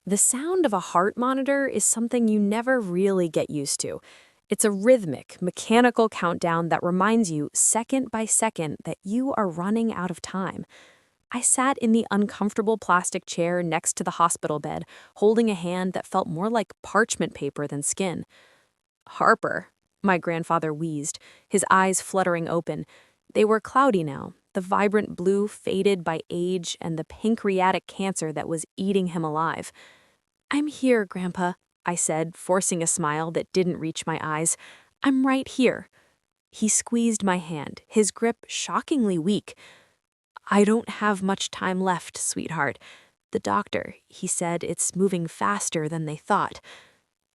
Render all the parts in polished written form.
The sound of a heart monitor is something you never really get used to. It's a rhythmic, mechanical countdown that reminds you second by second that you are running out of time. I sat in the uncomfortable plastic chair next to the hospital bed, holding a hand that felt more like parchment paper than skin. Harper, my grandfather wheezed, his eyes fluttering open. They were cloudy now, the vibrant blue faded by age and the pancreatic cancer that was eating him alive. "I'm here, Grandpa," I said, forcing a smile that didn't reach my eyes. "I'm right here." He squeezed my hand, his grip shockingly weak. "I don't have much time left, sweetheart. The doctor, he said it's moving faster than they thought."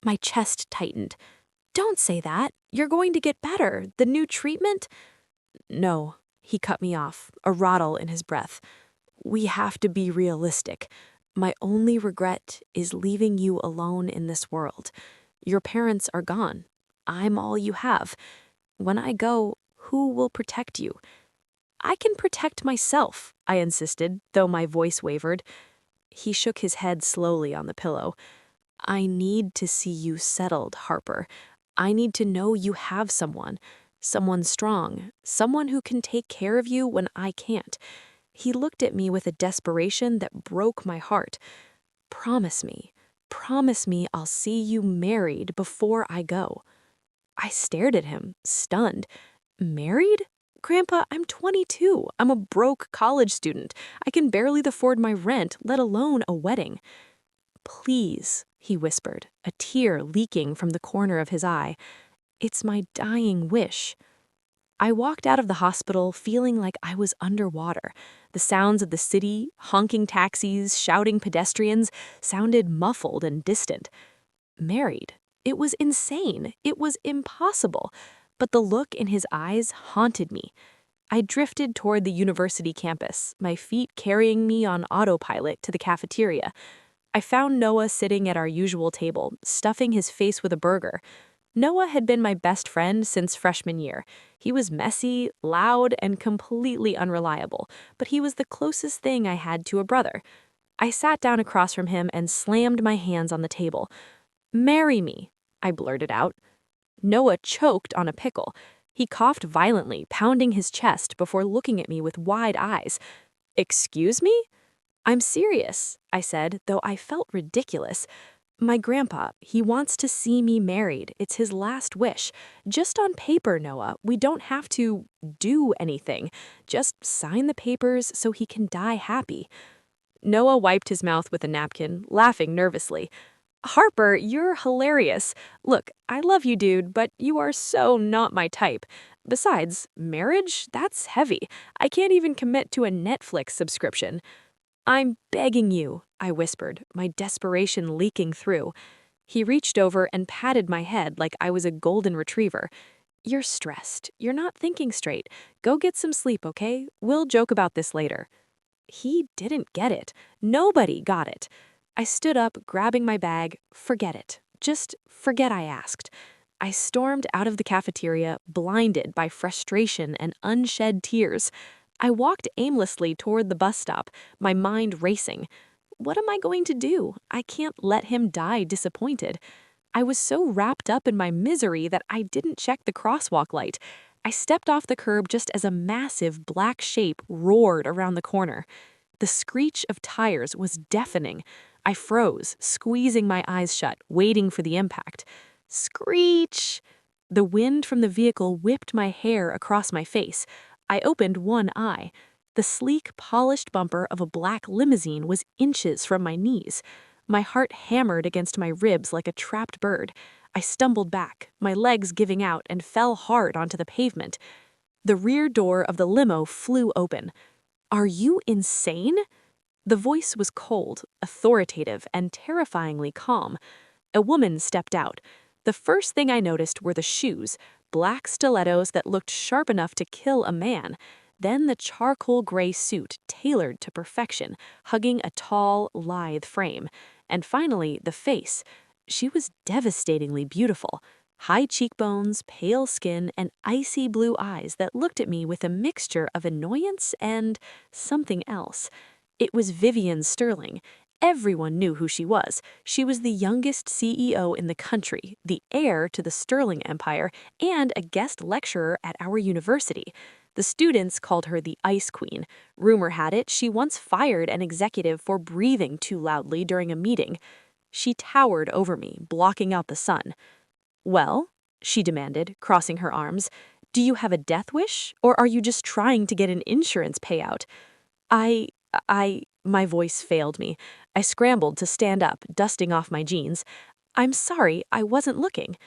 My chest tightened. "Don't say that. You're going to get better. The new treatment?" "No," he cut me off, a rattle in his breath. "We have to be realistic. My only regret is leaving you alone in this world. Your parents are gone. I'm all you have. When I go, who will protect you?" "I can protect myself," I insisted, though my voice wavered. He shook his head slowly on the pillow. "I need to see you settled, Harper. I need to know you have someone strong, someone who can take care of you when I can't." He looked at me with a desperation that broke my heart. Promise me I'll see you married before I go." I stared at him, stunned. "Married? Grandpa, I'm 22. I'm a broke college student. I can barely afford my rent, let alone a wedding." "Please," he whispered, a tear leaking from the corner of his eye. "It's my dying wish." I walked out of the hospital feeling like I was underwater. The sounds of the city, honking taxis, shouting pedestrians, sounded muffled and distant. Married? It was insane. It was impossible. But the look in his eyes haunted me. I drifted toward the university campus, my feet carrying me on autopilot to the cafeteria. I found Noah sitting at our usual table, stuffing his face with a burger. Noah had been my best friend since freshman year. He was messy, loud, and completely unreliable, but he was the closest thing I had to a brother. I sat down across from him and slammed my hands on the table. "Marry me," I blurted out. Noah choked on a pickle. He coughed violently, pounding his chest before looking at me with wide eyes. "Excuse me?" "I'm serious," I said, though I felt ridiculous. "My grandpa, he wants to see me married. It's his last wish. Just on paper, Noah. We don't have to do anything. Just sign the papers so he can die happy." Noah wiped his mouth with a napkin, laughing nervously. "Harper, you're hilarious. Look, I love you, dude, but you are so not my type. Besides, marriage? That's heavy. I can't even commit to a Netflix subscription." "I'm begging you," I whispered, my desperation leaking through. He reached over and patted my head like I was a golden retriever. "You're stressed. You're not thinking straight. Go get some sleep, okay? We'll joke about this later." He didn't get it. Nobody got it. I stood up, grabbing my bag. Forget it. Just forget I asked. I stormed out of the cafeteria, blinded by frustration and unshed tears. I walked aimlessly toward the bus stop, my mind racing. What am I going to do? I can't let him die disappointed. I was so wrapped up in my misery that I didn't check the crosswalk light. I stepped off the curb just as a massive black shape roared around the corner. The screech of tires was deafening. I froze, squeezing my eyes shut, waiting for the impact. Screech! The wind from the vehicle whipped my hair across my face. I opened one eye. The sleek, polished bumper of a black limousine was inches from my knees. My heart hammered against my ribs like a trapped bird. I stumbled back, my legs giving out, and fell hard onto the pavement. The rear door of the limo flew open. "Are you insane?" The voice was cold, authoritative, and terrifyingly calm. A woman stepped out. The first thing I noticed were the shoes, black stilettos that looked sharp enough to kill a man. Then the charcoal gray suit, tailored to perfection, hugging a tall, lithe frame. And finally, the face. She was devastatingly beautiful. High cheekbones, pale skin, and icy blue eyes that looked at me with a mixture of annoyance and something else. It was Vivian Sterling, Everyone knew who she was. She was the youngest CEO in the country, the heir to the Sterling Empire, and a guest lecturer at our university. The students called her the Ice Queen. Rumor had it she once fired an executive for breathing too loudly during a meeting. She towered over me, blocking out the sun. "Well," she demanded, crossing her arms, "do you have a death wish, or are you just trying to get an insurance payout?" I, my voice failed me. I scrambled to stand up, dusting off my jeans. "I'm sorry, I wasn't looking."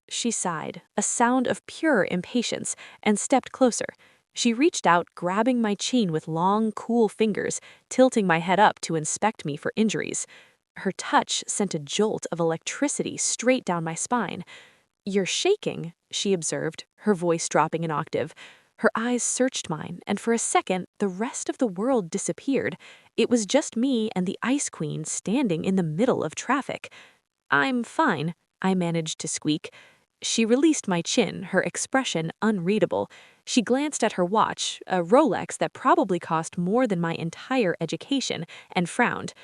She sighed, a sound of pure impatience, and stepped closer. She reached out, grabbing my chin with long, cool fingers, tilting my head up to inspect me for injuries. Her touch sent a jolt of electricity straight down my spine. "You're shaking," she observed, her voice dropping an octave. Her eyes searched mine, and for a second, the rest of the world disappeared. It was just me and the Ice Queen standing in the middle of traffic. "I'm fine," I managed to squeak. She released my chin, her expression unreadable. She glanced at her watch, a Rolex that probably cost more than my entire education, and frowned.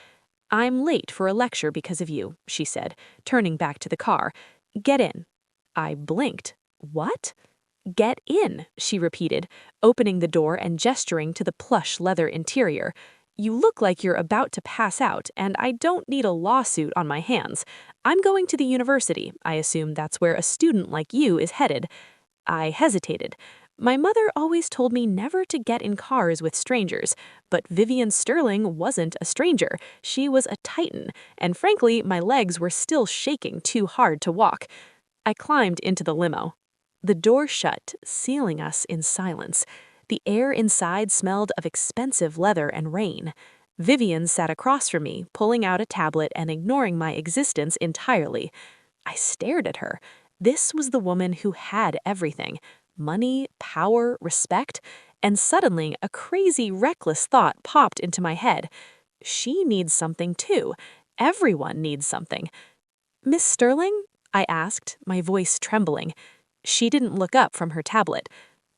"I'm late for a lecture because of you," she said, turning back to the car. "Get in." I blinked. "What?" "Get in," she repeated, opening the door and gesturing to the plush leather interior. "You look like you're about to pass out, and I don't need a lawsuit on my hands. I'm going to the university. I assume that's where a student like you is headed." I hesitated. My mother always told me never to get in cars with strangers, but Vivian Sterling wasn't a stranger. She was a titan, and frankly, my legs were still shaking too hard to walk. I climbed into the limo. The door shut, sealing us in silence. The air inside smelled of expensive leather and rain. Vivian sat across from me, pulling out a tablet and ignoring my existence entirely. I stared at her. This was the woman who had everything: money, power, respect, and suddenly a crazy, reckless thought popped into my head. She needs something too. Everyone needs something. "Miss Sterling?" I asked, my voice trembling. She didn't look up from her tablet.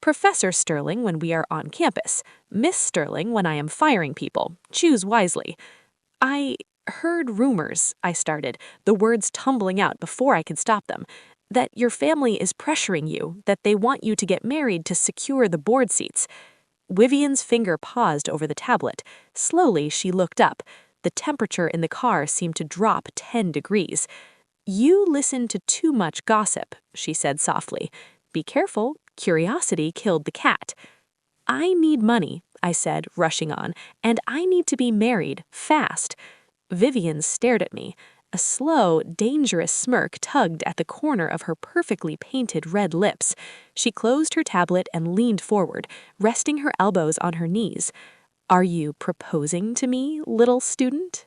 "Professor Sterling when we are on campus. Miss Sterling when I am firing people. Choose wisely." "I heard rumors," I started, the words tumbling out before I could stop them, "that your family is pressuring you, that they want you to get married to secure the board seats." Vivian's finger paused over the tablet. Slowly, she looked up. The temperature in the car seemed to drop 10 degrees. "You listen to too much gossip," she said softly. "Be careful, curiosity killed the cat." "I need money," I said, rushing on, "and I need to be married, fast." Vivian stared at me. A slow, dangerous smirk tugged at the corner of her perfectly painted red lips. She closed her tablet and leaned forward, resting her elbows on her knees. "Are you proposing to me, little student?"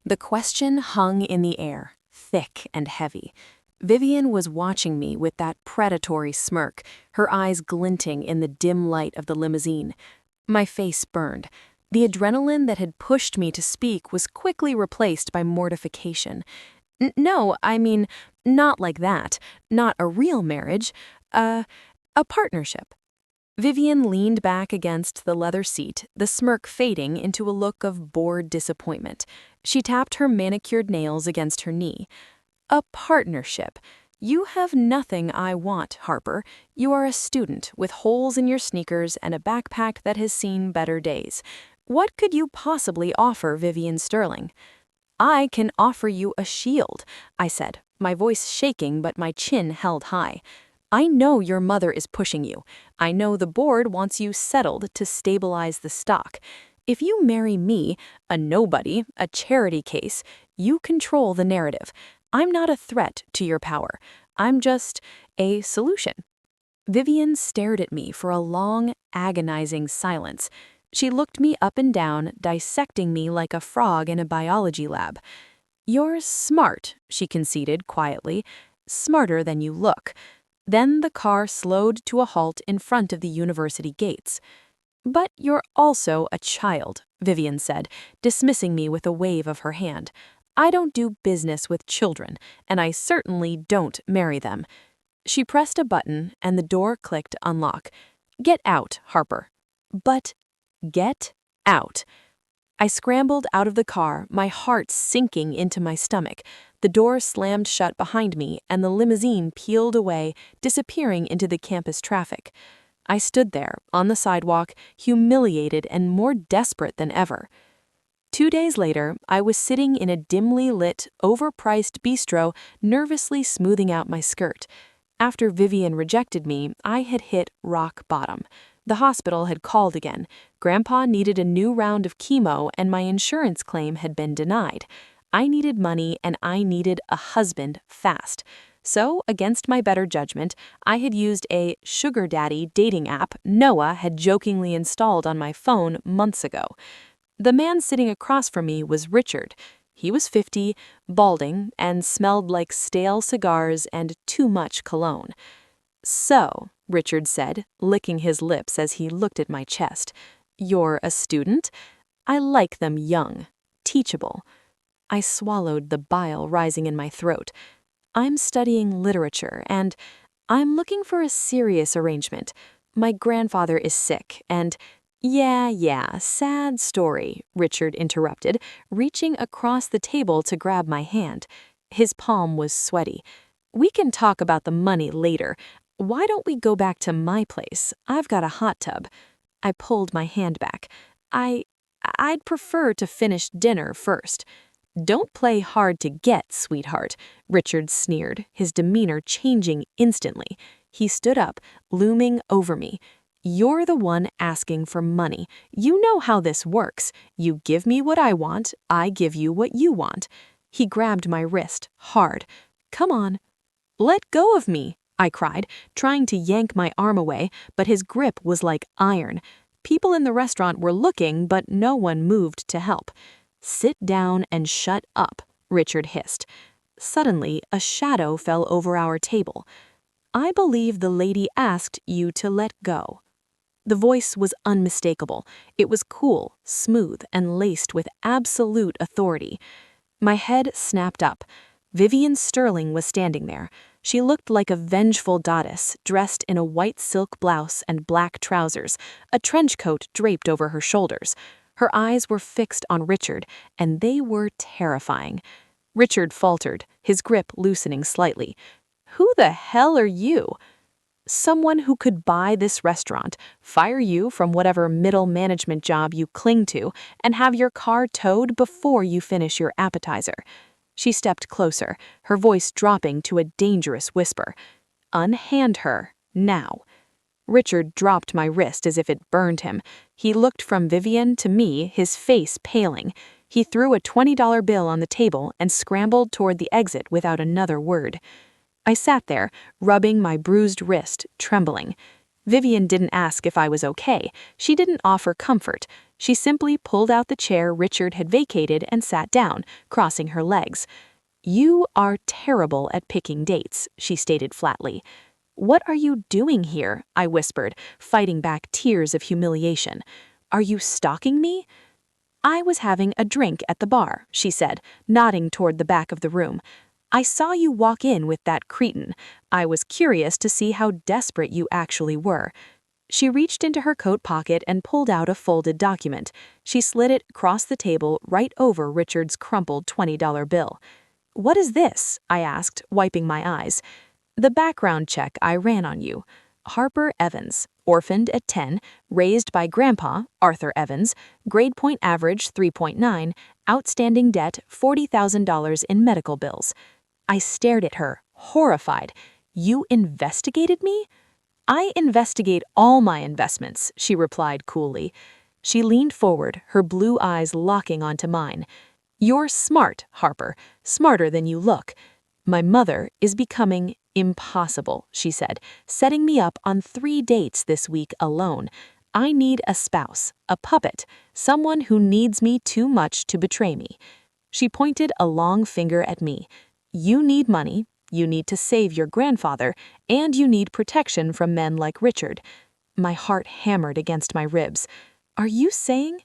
The question hung in the air, thick and heavy. Vivian was watching me with that predatory smirk, her eyes glinting in the dim light of the limousine. My face burned. The adrenaline that had pushed me to speak was quickly replaced by mortification. No, I mean, not like that. Not a real marriage. A partnership." Vivian leaned back against the leather seat, the smirk fading into a look of bored disappointment. She tapped her manicured nails against her knee. "A partnership. You have nothing I want, Harper. You are a student with holes in your sneakers and a backpack that has seen better days. What could you possibly offer Vivian Sterling?" "I can offer you a shield," I said, my voice shaking but my chin held high. "I know your mother is pushing you. I know the board wants you settled to stabilize the stock. If you marry me, a nobody, a charity case, you control the narrative. I'm not a threat to your power. I'm just a solution." Vivian stared at me for a long, agonizing silence. She looked me up and down, dissecting me like a frog in a biology lab. "You're smart," she conceded quietly. "Smarter than you look." Then the car slowed to a halt in front of the university gates. "But you're also a child," Vivian said, dismissing me with a wave of her hand. "I don't do business with children, and I certainly don't marry them." She pressed a button, and the door clicked unlock. "Get out, Harper." "But get out." I scrambled out of the car, my heart sinking into my stomach. The door slammed shut behind me, and the limousine peeled away, disappearing into the campus traffic. I stood there, on the sidewalk, humiliated and more desperate than ever. 2 days later, I was sitting in a dimly lit, overpriced bistro, nervously smoothing out my skirt. After Vivian rejected me, I had hit rock bottom. The hospital had called again. Grandpa needed a new round of chemo, and my insurance claim had been denied. I needed money, and I needed a husband fast. So, against my better judgment, I had used a sugar daddy dating app Noah had jokingly installed on my phone months ago. The man sitting across from me was Richard. He was 50, balding, and smelled like stale cigars and too much cologne. "So," Richard said, licking his lips as he looked at my chest, "you're a student? I like them young, teachable." I swallowed the bile rising in my throat. "I'm studying literature, and I'm looking for a serious arrangement. My grandfather is sick, and—" Yeah, sad story," Richard interrupted, reaching across the table to grab my hand. His palm was sweaty. "We can talk about the money later. Why don't we go back to my place? I've got a hot tub." I pulled my hand back. I'd prefer to finish dinner first." "Don't play hard to get, sweetheart," Richard sneered, his demeanor changing instantly. He stood up, looming over me. "You're the one asking for money. You know how this works. You give me what I want, I give you what you want." He grabbed my wrist, hard. "Come on." "Let go of me," I cried, trying to yank my arm away, but his grip was like iron. People in the restaurant were looking, but no one moved to help. "Sit down and shut up," Richard hissed. Suddenly, a shadow fell over our table. "I believe the lady asked you to let go." The voice was unmistakable. It was cool, smooth, and laced with absolute authority. My head snapped up. Vivian Sterling was standing there. She looked like a vengeful goddess, dressed in a white silk blouse and black trousers, a trench coat draped over her shoulders. Her eyes were fixed on Richard, and they were terrifying. Richard faltered, his grip loosening slightly. "Who the hell are you?" "Someone who could buy this restaurant, fire you from whatever middle management job you cling to, and have your car towed before you finish your appetizer." She stepped closer, her voice dropping to a dangerous whisper. "Unhand her, now." Richard dropped my wrist as if it burned him. He looked from Vivian to me, his face paling. He threw a $20 bill on the table and scrambled toward the exit without another word. I sat there, rubbing my bruised wrist, trembling. Vivian didn't ask if I was okay. She didn't offer comfort. She simply pulled out the chair Richard had vacated and sat down, crossing her legs. "You are terrible at picking dates," she stated flatly. "What are you doing here?" I whispered, fighting back tears of humiliation. "Are you stalking me?" "I was having a drink at the bar," she said, nodding toward the back of the room. "I saw you walk in with that cretin. I was curious to see how desperate you actually were." She reached into her coat pocket and pulled out a folded document. She slid it across the table right over Richard's crumpled $20 bill. "What is this?" I asked, wiping my eyes. "The background check I ran on you. Harper Evans, orphaned at 10, raised by Grandpa, Arthur Evans, grade point average 3.9, outstanding debt $40,000 in medical bills." I stared at her, horrified. "You investigated me?" "I investigate all my investments," she replied coolly. She leaned forward, her blue eyes locking onto mine. "You're smart, Harper, smarter than you look. My mother is becoming impossible," she said, "setting me up on 3 dates this week alone. I need a spouse, a puppet, someone who needs me too much to betray me." She pointed a long finger at me. "You need money, you need to save your grandfather, and you need protection from men like Richard." My heart hammered against my ribs. "Are you saying—"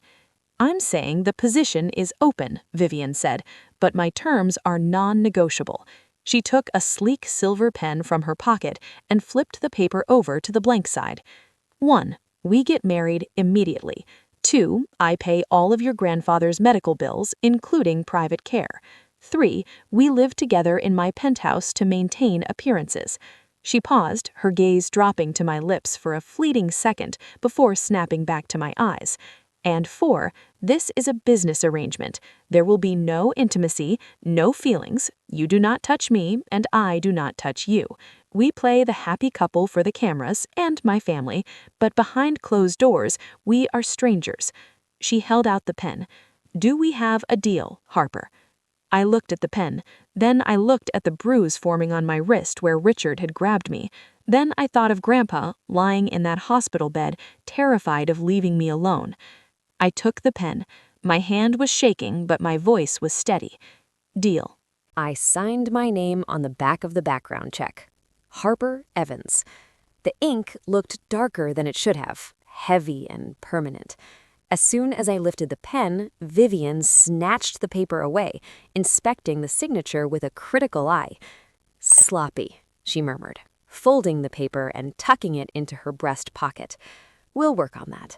"I'm saying the position is open," Vivian said, "but my terms are non-negotiable." She took a sleek silver pen from her pocket and flipped the paper over to the blank side. 1. We get married immediately. 2. I pay all of your grandfather's medical bills, including private care. 3. We live together in my penthouse to maintain appearances. She paused, her gaze dropping to my lips for a fleeting second before snapping back to my eyes. And 4. This is a business arrangement. There will be no intimacy, no feelings. You do not touch me, and I do not touch you. We play the happy couple for the cameras and my family, but behind closed doors, we are strangers. She held out the pen. Do we have a deal, Harper? I looked at the pen. Then I looked at the bruise forming on my wrist where Richard had grabbed me. Then I thought of Grandpa, lying in that hospital bed, terrified of leaving me alone. I took the pen. My hand was shaking, but my voice was steady. Deal. I signed my name on the back of the background check. Harper Evans. The ink looked darker than it should have, heavy and permanent. As soon as I lifted the pen, Vivian snatched the paper away, inspecting the signature with a critical eye. Sloppy, she murmured, folding the paper and tucking it into her breast pocket. We'll work on that.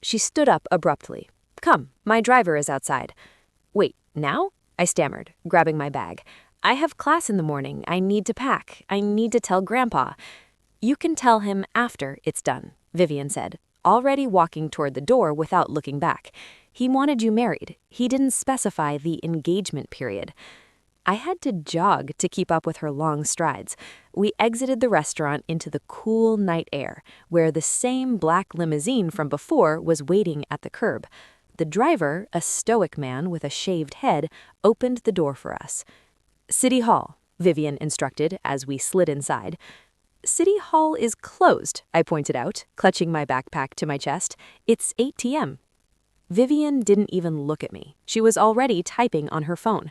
She stood up abruptly. Come, my driver is outside. Wait, now? I stammered, grabbing my bag. I have class in the morning. I need to pack. I need to tell Grandpa. You can tell him after it's done, Vivian said, already walking toward the door without looking back. He wanted you married. He didn't specify the engagement period. I had to jog to keep up with her long strides. We exited the restaurant into the cool night air, where the same black limousine from before was waiting at the curb. The driver, a stoic man with a shaved head, opened the door for us. City Hall, Vivian instructed as we slid inside. City Hall is closed, I pointed out, clutching my backpack to my chest. It's 8 p.m. Vivian didn't even look at me. She was already typing on her phone.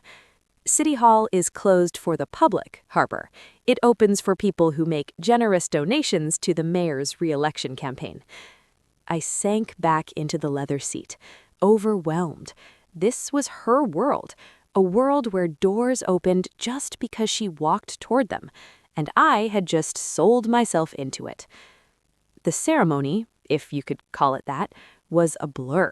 City Hall is closed for the public, Harper. It opens for people who make generous donations to the mayor's re-election campaign. I sank back into the leather seat, overwhelmed. This was her world, a world where doors opened just because she walked toward them, and I had just sold myself into it. The ceremony, if you could call it that, was a blur.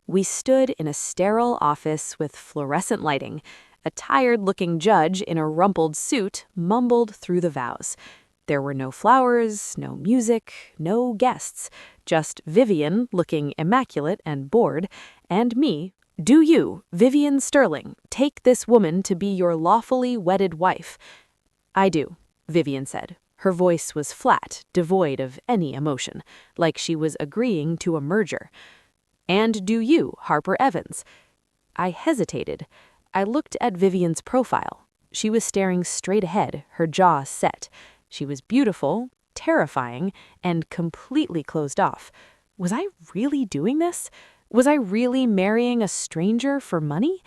We stood in a sterile office with fluorescent lighting. A tired-looking judge in a rumpled suit mumbled through the vows. There were no flowers, no music, no guests, just Vivian, looking immaculate and bored, and me. Do you, Vivian Sterling, take this woman to be your lawfully wedded wife? I do, Vivian said. Her voice was flat, devoid of any emotion, like she was agreeing to a merger. And do you, Harper Evans? I hesitated. I looked at Vivian's profile. She was staring straight ahead, her jaw set. She was beautiful, terrifying, and completely closed off. Was I really doing this? Was I really marrying a stranger for money?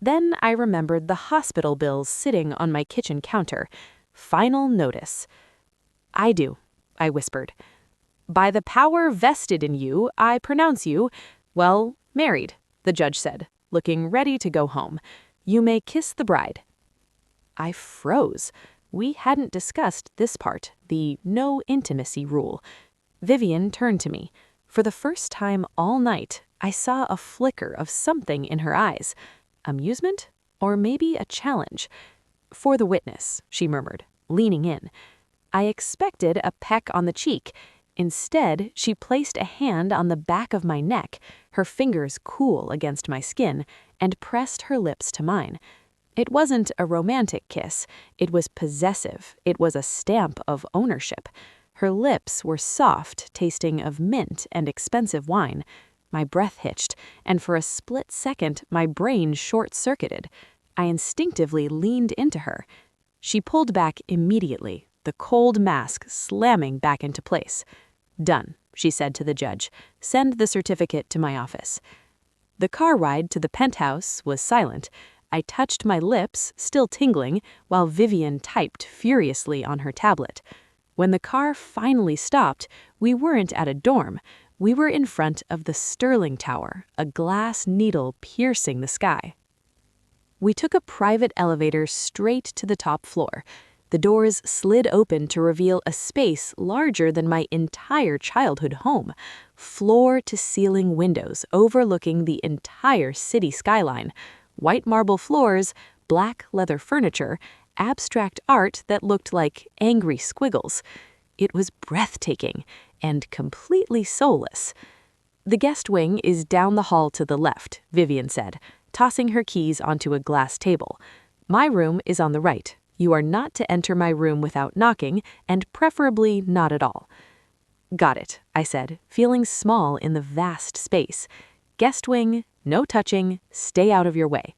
Then I remembered the hospital bills sitting on my kitchen counter. Final notice. I do, I whispered. By the power vested in you, I pronounce you, well, married, the judge said, looking ready to go home. You may kiss the bride. I froze. We hadn't discussed this part, the no intimacy rule. Vivian turned to me. For the first time all night, I saw a flicker of something in her eyes. Amusement? Or maybe a challenge? For the witness, she murmured, leaning in. I expected a peck on the cheek. Instead, she placed a hand on the back of my neck, her fingers cool against my skin, and pressed her lips to mine. It wasn't a romantic kiss. It was possessive. It was a stamp of ownership. Her lips were soft, tasting of mint and expensive wine. My breath hitched, and for a split second, my brain short-circuited. I instinctively leaned into her. She pulled back immediately, the cold mask slamming back into place. Done, she said to the judge. Send the certificate to my office. The car ride to the penthouse was silent. I touched my lips, still tingling, while Vivian typed furiously on her tablet. When the car finally stopped, we weren't at a dorm. We were in front of the Sterling Tower, a glass needle piercing the sky. We took a private elevator straight to the top floor. The doors slid open to reveal a space larger than my entire childhood home. floor-to-ceiling windows overlooking the entire city skyline, white marble floors, black leather furniture, abstract art that looked like angry squiggles. It was breathtaking and completely soulless. "The guest wing is down the hall to the left," Vivian said, tossing her keys onto a glass table. "My room is on the right. You are not to enter my room without knocking, and preferably not at all." "Got it," I said, feeling small in the vast space. "Guest wing, no touching, stay out of your way."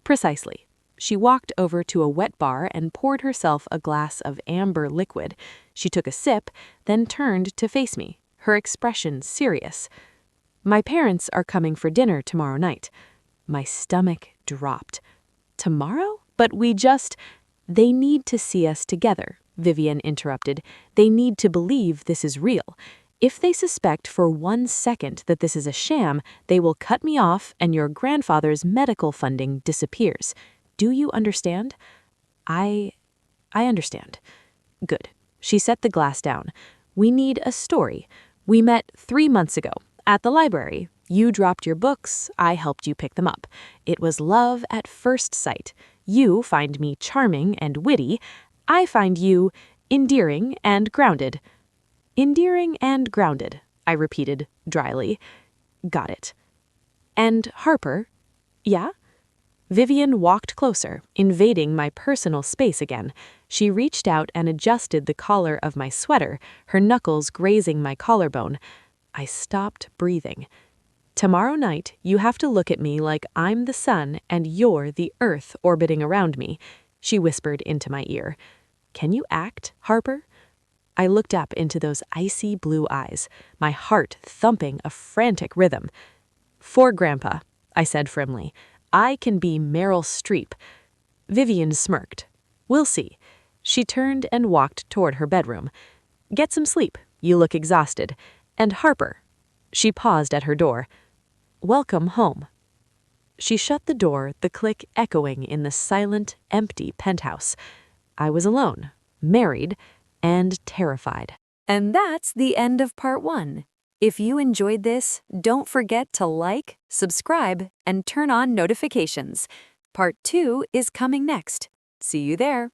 "Precisely." She walked over to a wet bar and poured herself a glass of amber liquid. She took a sip, then turned to face me, her expression serious. "My parents are coming for dinner tomorrow night." My stomach dropped. "Tomorrow? But we just—" "They need to see us together," Vivian interrupted. "They need to believe this is real. If they suspect for 1 second that this is a sham, they will cut me off and your grandfather's medical funding disappears. Do you understand?" I understand." "Good." She set the glass down. "We need a story. We met 3 months ago at the library. You dropped your books, I helped you pick them up. It was love at first sight. You find me charming and witty. I find you endearing and grounded." "Endearing and grounded," I repeated dryly. "Got it." "And Harper?" "Yeah?" Vivian walked closer, invading my personal space again. She reached out and adjusted the collar of my sweater, her knuckles grazing my collarbone. I stopped breathing. "Tomorrow night, you have to look at me like I'm the sun and you're the earth orbiting around me," she whispered into my ear. "Can you act, Harper?" I looked up into those icy blue eyes, my heart thumping a frantic rhythm. "For Grandpa," I said firmly. "I can be Meryl Streep." Vivian smirked. "We'll see." She turned and walked toward her bedroom. "Get some sleep. You look exhausted. And Harper." She paused at her door. "Welcome home." She shut the door, the click echoing in the silent, empty penthouse. I was alone, married, and terrified. And that's the end of part 1. If you enjoyed this, don't forget to like, subscribe, and turn on notifications. Part 2 is coming next. See you there.